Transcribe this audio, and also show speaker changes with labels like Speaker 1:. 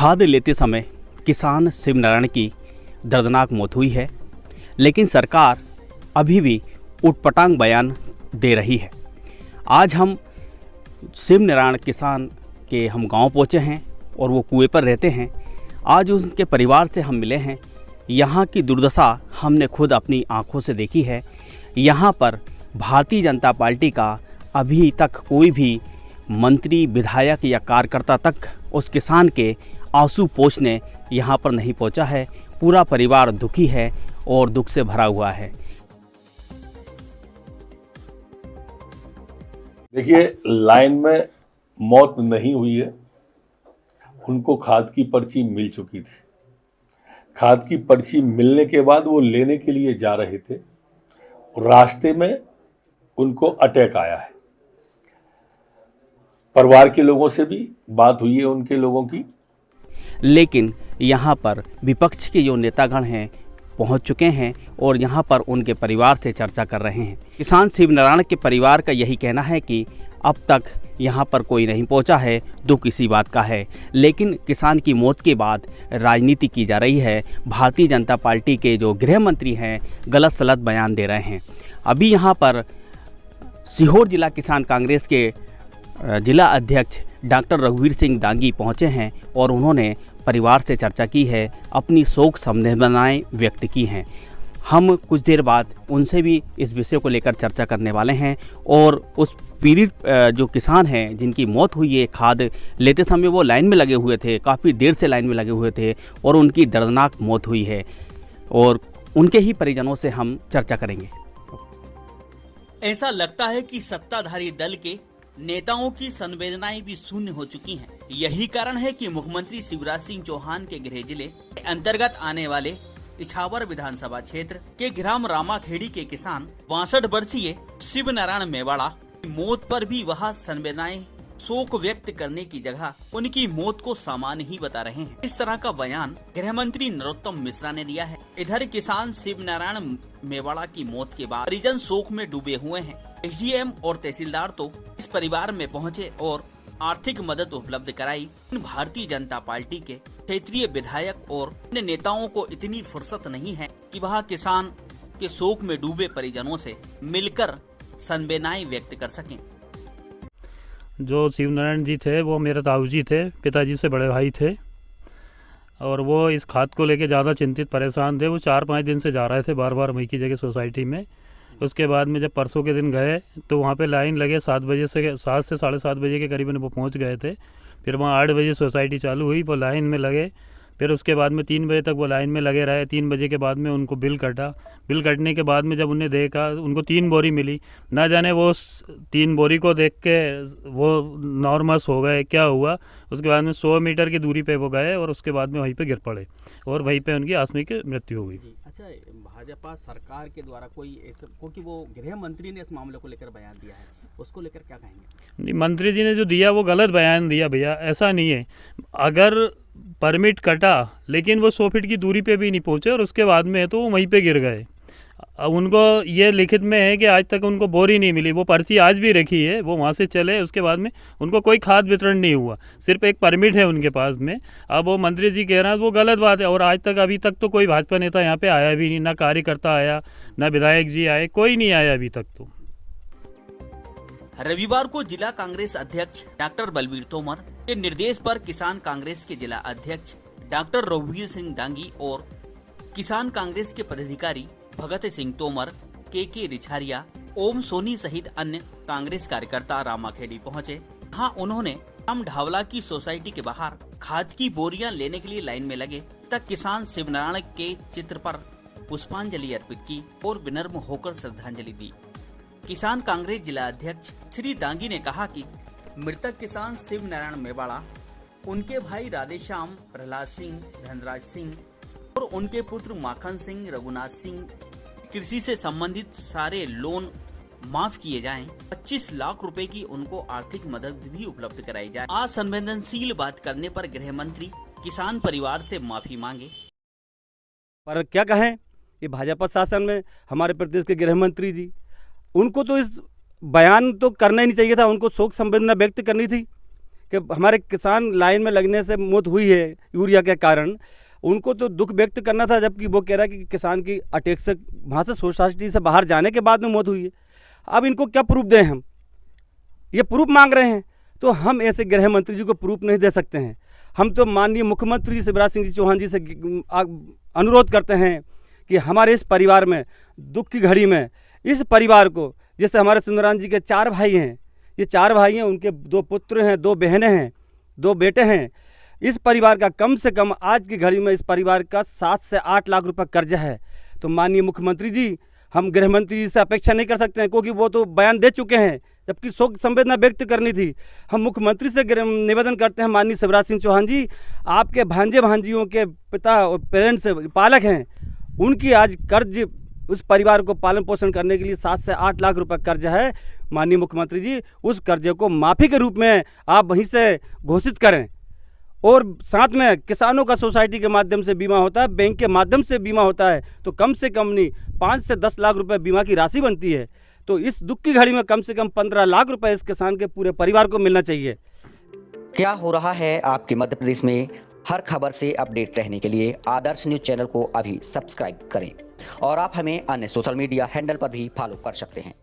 Speaker 1: खाद लेते समय किसान शिव नारायण की दर्दनाक मौत हुई है, लेकिन सरकार अभी भी उटपटांग बयान दे रही है। आज हम शिव नारायण किसान के हम गांव पहुंचे हैं और वो कुएं पर रहते हैं। आज उनके परिवार से हम मिले हैं। यहाँ की दुर्दशा हमने खुद अपनी आंखों से देखी है। यहाँ पर भारतीय जनता पार्टी का अभी तक कोई भी मंत्री, विधायक या कार्यकर्ता तक उस किसान के आंसू पोंछने यहाँ पर नहीं पहुँचा है। पूरा परिवार दुखी है और दुख से भरा हुआ है।
Speaker 2: देखिए, लाइन में मौत नहीं हुई है, उनको खाद की पर्ची मिल चुकी थी। खाद की पर्ची मिलने के बाद वो लेने के लिए जा रहे थे, रास्ते में उनको अटैक आया है। परिवार के लोगों से भी बात हुई है उनके लोगों की,
Speaker 1: लेकिन यहाँ पर विपक्ष के जो नेतागण हैं पहुँच चुके हैं और यहाँ पर उनके परिवार से चर्चा कर रहे हैं। किसान शिव नारायण के परिवार का यही कहना है कि अब तक यहाँ पर कोई नहीं पहुँचा है, दुख इसी बात का है। लेकिन किसान की मौत के बाद राजनीति की जा रही है। भारतीय जनता पार्टी के जो गृह मंत्री हैं गलत सलत बयान दे रहे हैं। अभी यहाँ पर सीहोर जिला किसान कांग्रेस के जिला अध्यक्ष डॉक्टर रघुवीर सिंह दांगी पहुँचे हैं और उन्होंने परिवार से चर्चा की है, अपनी शोक संवेदनाएं व्यक्त की हैं। हम कुछ देर बाद उनसे भी इस विषय को लेकर चर्चा करने वाले हैं और उस पीड़ित जो किसान हैं जिनकी मौत हुई है, खाद लेते समय वो लाइन में लगे हुए थे, काफ़ी देर से लाइन में लगे हुए थे और उनकी दर्दनाक मौत हुई है और उनके ही परिजनों से हम चर्चा करेंगे।
Speaker 3: ऐसा लगता है कि सत्ताधारी दल के नेताओं की संवेदनाएं भी शून्य हो चुकी हैं। यही कारण है कि मुख्यमंत्री शिवराज सिंह चौहान के गृह जिले के अंतर्गत आने वाले इछावर विधानसभा क्षेत्र के ग्राम रामाखेड़ी के किसान 62 वर्षीय शिव नारायण मेवाड़ा की मौत पर भी वह संवेदनाएं शोक व्यक्त करने की जगह उनकी मौत को सामान्य ही बता रहे हैं। इस तरह का बयान गृह मंत्री नरोत्तम मिश्रा ने दिया है। इधर किसान शिव नारायण मेवाड़ा की मौत के बाद परिजन शोक में डूबे हुए हैं। एसडीएम और तहसीलदार तो इस परिवार में पहुंचे और आर्थिक मदद उपलब्ध कराई। भारतीय जनता पार्टी के क्षेत्रीय विधायक और अन्य नेताओं को इतनी फुर्सत नहीं है कि वह किसान के शोक में डूबे परिजनों से मिलकर संवेदनाएं व्यक्त कर सकें।
Speaker 4: जो शिव नारायण जी थे वो मेरे ताऊ जी थे, पिताजी से बड़े भाई थे और वो इस खाद को लेके ज़्यादा चिंतित परेशान थे। वो 4-5 दिन से जा रहे थे बार बार वही की जगह सोसाइटी में। उसके बाद में जब परसों के दिन गए तो वहाँ पे लाइन लगे 7 से 7:30 बजे के करीबन वो पहुँच गए थे। फिर वहाँ 8 बजे सोसाइटी चालू हुई, वो लाइन में लगे। फिर उसके बाद में 3 बजे तक वो लाइन में लगे रहे। 3 बजे के बाद में उनको बिल कटा। बिल कटने के बाद में जब उन्हें देखा, उनको 3 बोरी मिली। ना जाने वो 3 बोरी को देख के वो नॉर्मस हो गए, क्या हुआ। उसके बाद में 100 मीटर की दूरी पे वो गए और उसके बाद में वहीं पे गिर पड़े और वहीं पे उनकी आकस्मिक मृत्यु हो गई।
Speaker 1: अच्छा, भाजपा सरकार के द्वारा कोई ऐसा, क्योंकि वो गृह मंत्री ने इस मामले को लेकर बयान दिया है, उसको लेकर क्या कहेंगे?
Speaker 4: मंत्री जी ने जो दिया वो गलत बयान दिया भैया। ऐसा नहीं है, अगर परमिट कटा लेकिन वो 100 फीट की दूरी पे भी नहीं पहुंचे और उसके बाद में तो वो वहीं पे गिर गए। अब उनको ये लिखित में है कि आज तक उनको बोरी नहीं मिली। वो पर्ची आज भी रखी है, वो वहाँ से चले, उसके बाद में उनको कोई खाद वितरण नहीं हुआ, सिर्फ एक परमिट है उनके पास में। अब वो मंत्री जी कह रहे हैं वो गलत बात है। और आज तक अभी तक तो कोई भाजपा नेता यहाँ पे आया भी नहीं, ना कार्यकर्ता आया, ना विधायक जी आए, कोई नहीं आया अभी तक। तो
Speaker 3: रविवार को जिला कांग्रेस अध्यक्ष डॉक्टर बलबीर तोमर के निर्देश पर किसान कांग्रेस के जिला अध्यक्ष डॉक्टर रघुवीर सिंह दांगी और किसान कांग्रेस के पदाधिकारी भगत सिंह तोमर, के रिछारिया, ओम सोनी सहित अन्य कांग्रेस कार्यकर्ता रामाखेड़ी पहुंचे। यहाँ उन्होंने राम ढावला की सोसाइटी के बाहर खाद की बोरियां लेने के लिए लाइन में लगे तक किसान शिव नारायण के चित्र पर पुष्पांजलि अर्पित की और विनम्र होकर श्रद्धांजलि दी। किसान कांग्रेस जिला अध्यक्ष श्री दांगी ने कहा कि मृतक किसान शिव नारायण मेवाड़ा, उनके भाई राधेश्याम, प्रहलाद सिंह, धनराज सिंह और उनके पुत्र माखन सिंह, रघुनाथ सिंह कृषि से संबंधित सारे लोन माफ किए जाएं। 25 लाख रुपए की उनको आर्थिक मदद भी उपलब्ध कराई जाए। असंवेदनशील बात करने पर गृह मंत्री किसान परिवार से माफी मांगे।
Speaker 5: पर क्या कहें, ये भाजपा शासन में हमारे प्रदेश के गृह मंत्री जी, उनको तो इस बयान तो करना ही नहीं चाहिए था। उनको शोक संवेदना व्यक्त करनी थी कि हमारे किसान लाइन में लगने से मौत हुई है यूरिया के कारण, उनको तो दुख व्यक्त करना था, जबकि वो कह रहा है कि किसान की अटैक से वहाँ से सोसाइटी से बाहर जाने के बाद में मौत हुई है। अब इनको क्या प्रूफ दें हम? ये प्रूफ मांग रहे हैं, तो हम ऐसे गृह मंत्री जी को प्रूफ नहीं दे सकते हैं। हम तो माननीय मुख्यमंत्री शिवराज सिंह चौहान जी से अनुरोध करते हैं कि हमारे इस परिवार में दुख की घड़ी में इस परिवार को, जैसे हमारे सुंदरान जी के 4 भाई हैं, ये 4 भाई हैं, उनके 2 पुत्र हैं, 2 बहनें हैं, 2 बेटे हैं। इस परिवार का कम से कम आज की घड़ी में इस परिवार का 7 से 8 लाख रुपए कर्जा है। तो माननीय मुख्यमंत्री जी, हम गृह मंत्री जी से अपेक्षा नहीं कर सकते हैं, क्योंकि वो तो बयान दे चुके हैं, जबकि शोक संवेदना व्यक्त करनी थी। हम मुख्यमंत्री से निवेदन करते हैं, माननीय शिवराज सिंह चौहान जी, आपके भांजे भांजियों के पिता और पेरेंट्स पालक हैं, उनकी आज कर्ज, उस परिवार को पालन पोषण करने के लिए 7 से 8 लाख रुपए कर्ज है। माननीय मुख्यमंत्री जी, उस कर्जे को माफ़ी के रूप में आप वहीं से घोषित करें। और साथ में किसानों का सोसाइटी के माध्यम से बीमा होता है, बैंक के माध्यम से बीमा होता है, तो कम से कम नहीं 5 से 10 लाख रुपए बीमा की राशि बनती है। तो इस दुख की घड़ी में कम से कम 15 लाख रुपए इस किसान के पूरे परिवार को मिलना चाहिए।
Speaker 6: क्या हो रहा है आपके मध्य प्रदेश में, हर खबर से अपडेट रहने के लिए आदर्श न्यूज चैनल को अभी सब्सक्राइब करें और आप हमें अन्य सोशल मीडिया हैंडल पर भी फॉलो कर सकते हैं।